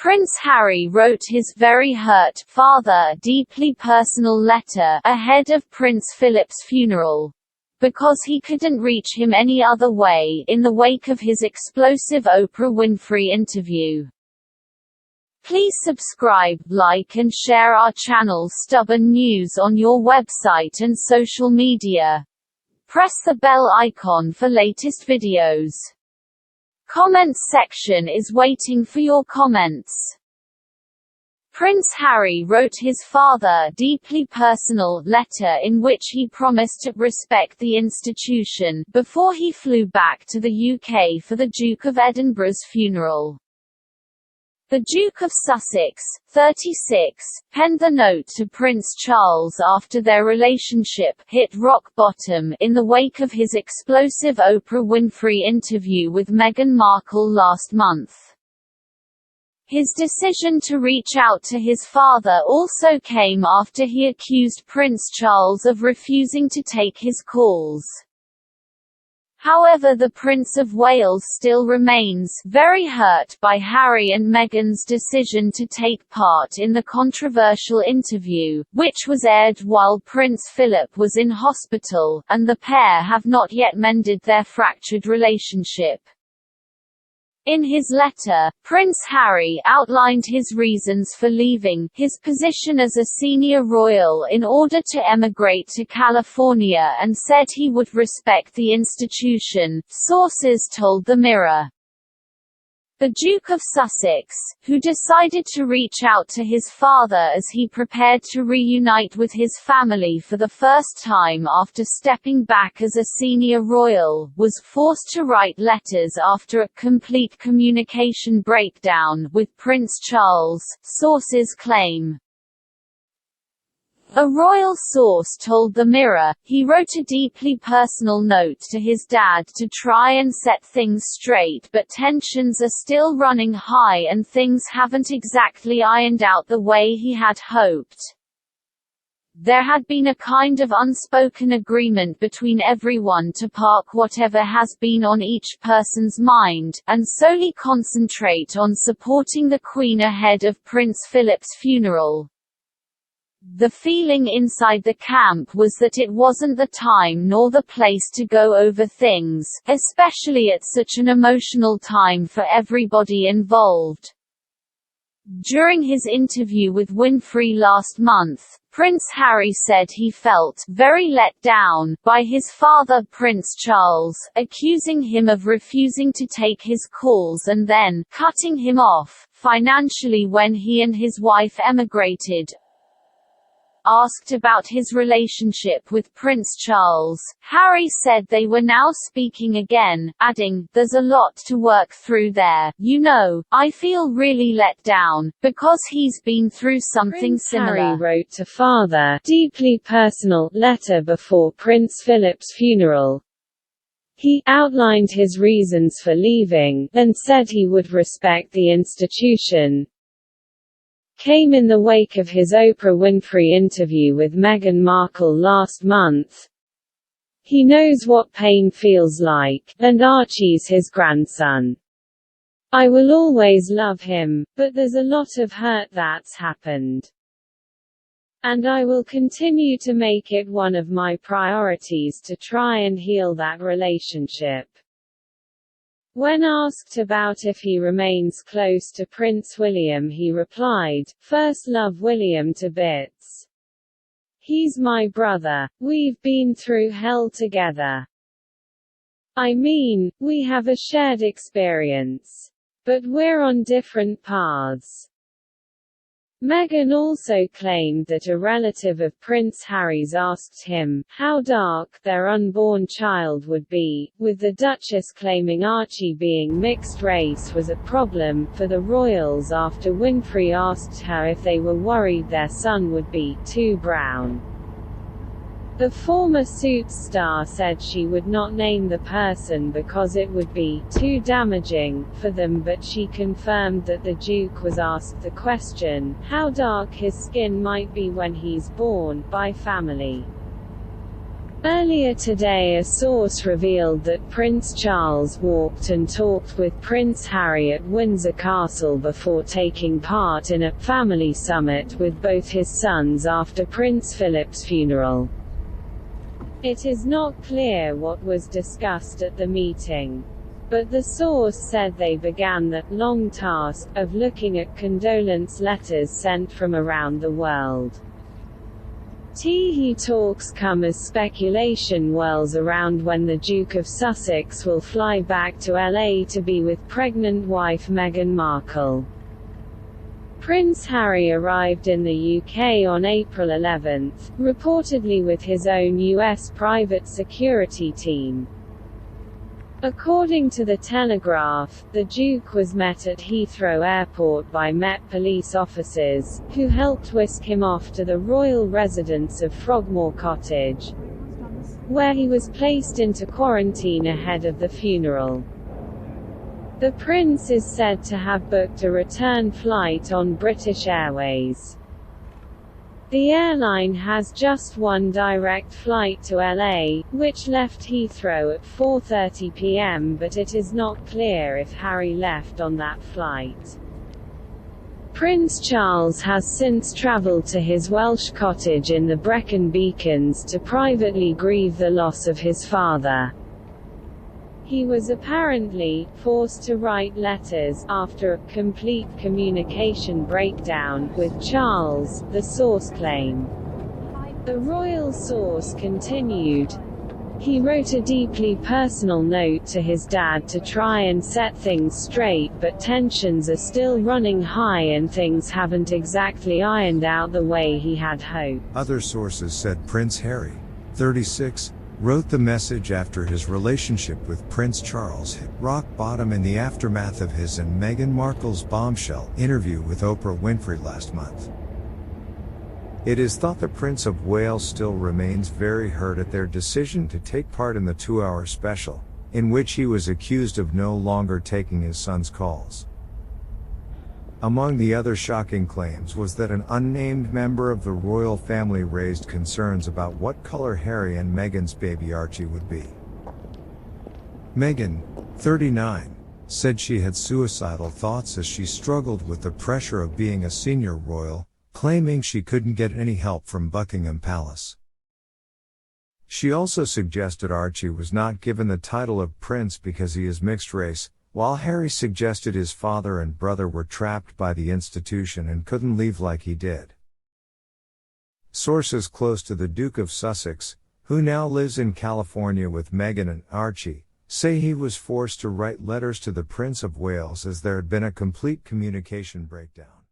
Prince Harry wrote his very hurt father deeply personal letter ahead of Prince Philip's funeral, because he couldn't reach him any other way in the wake of his explosive Oprah Winfrey interview. Please subscribe, like and share our channel Stubborn News on your website and social media. Press the bell icon for latest videos. Comments section is waiting for your comments. Prince Harry wrote his father deeply personal letter in which he promised to respect the institution before he flew back to the UK for the Duke of Edinburgh's funeral. The Duke of Sussex, 36, penned the note to Prince Charles after their relationship hit rock bottom in the wake of his explosive Oprah Winfrey interview with Meghan Markle last month. His decision to reach out to his father also came after he accused Prince Charles of refusing to take his calls. However, the Prince of Wales still remains very hurt by Harry and Meghan's decision to take part in the controversial interview, which was aired while Prince Philip was in hospital, and the pair have not yet mended their fractured relationship. In his letter, Prince Harry outlined his reasons for leaving his position as a senior royal in order to emigrate to California and said he would respect the institution, sources told the Mirror. The Duke of Sussex, who decided to reach out to his father as he prepared to reunite with his family for the first time after stepping back as a senior royal, was forced to write letters after a complete communication breakdown with Prince Charles, sources claim. A royal source told the Mirror, he wrote a deeply personal note to his dad to try and set things straight, but tensions are still running high and things haven't exactly ironed out the way he had hoped. There had been a kind of unspoken agreement between everyone to park whatever has been on each person's mind, and solely concentrate on supporting the Queen ahead of Prince Philip's funeral. The feeling inside the camp was that it wasn't the time nor the place to go over things, especially at such an emotional time for everybody involved. During his interview with Winfrey last month, Prince Harry said he felt very let down by his father Prince Charles, accusing him of refusing to take his calls and then cutting him off financially when he and his wife emigrated. Asked about his relationship with Prince Charles, Harry said they were now speaking again, adding, "There's a lot to work through there, you know, I feel really let down, because he's been through something similar." Harry wrote to father deeply personal letter before Prince Philip's funeral. He outlined his reasons for leaving, and said he would respect the institution. Came in the wake of his Oprah Winfrey interview with Meghan Markle last month. He knows what pain feels like, and Archie's his grandson. I will always love him, but there's a lot of hurt that's happened. And I will continue to make it one of my priorities to try and heal that relationship. When asked about if he remains close to Prince William, he replied, "First love William to bits. He's my brother. We've been through hell together. I mean, we have a shared experience. But we're on different paths." Meghan also claimed that a relative of Prince Harry's asked him how dark their unborn child would be, with the Duchess claiming Archie being mixed race was a problem for the royals after Winfrey asked her if they were worried their son would be too brown. The former Suits star said she would not name the person because it would be too damaging for them, but she confirmed that the Duke was asked the question, how dark his skin might be when he's born, by family. Earlier today a source revealed that Prince Charles walked and talked with Prince Harry at Windsor Castle before taking part in a family summit with both his sons after Prince Philip's funeral. It is not clear what was discussed at the meeting. But the source said they began the long task of looking at condolence letters sent from around the world. He talks come as speculation whirls around when the Duke of Sussex will fly back to LA to be with pregnant wife Meghan Markle. Prince Harry arrived in the UK on April 11, reportedly with his own US private security team. According to the Telegraph, the Duke was met at Heathrow Airport by Met police officers, who helped whisk him off to the royal residence of Frogmore Cottage, where he was placed into quarantine ahead of the funeral. The Prince is said to have booked a return flight on British Airways. The airline has just one direct flight to LA, which left Heathrow at 4:30 p.m. but it is not clear if Harry left on that flight. Prince Charles has since travelled to his Welsh cottage in the Brecon Beacons to privately grieve the loss of his father. He was apparently forced to write letters after a complete communication breakdown with Charles, the source claimed. The royal source continued. He wrote a deeply personal note to his dad to try and set things straight, but tensions are still running high and things haven't exactly ironed out the way he had hoped. Other sources said Prince Harry, 36, wrote the message after his relationship with Prince Charles hit rock bottom in the aftermath of his and Meghan Markle's bombshell interview with Oprah Winfrey last month. It is thought the Prince of Wales still remains very hurt at their decision to take part in the 2-hour special, in which he was accused of no longer taking his son's calls. Among the other shocking claims was that an unnamed member of the royal family raised concerns about what color Harry and Meghan's baby Archie would be. Meghan, 39, said she had suicidal thoughts as she struggled with the pressure of being a senior royal, claiming she couldn't get any help from Buckingham Palace. She also suggested Archie was not given the title of prince because he is mixed race, while Harry suggested his father and brother were trapped by the institution and couldn't leave like he did. Sources close to the Duke of Sussex, who now lives in California with Meghan and Archie, say he was forced to write letters to the Prince of Wales as there had been a complete communication breakdown.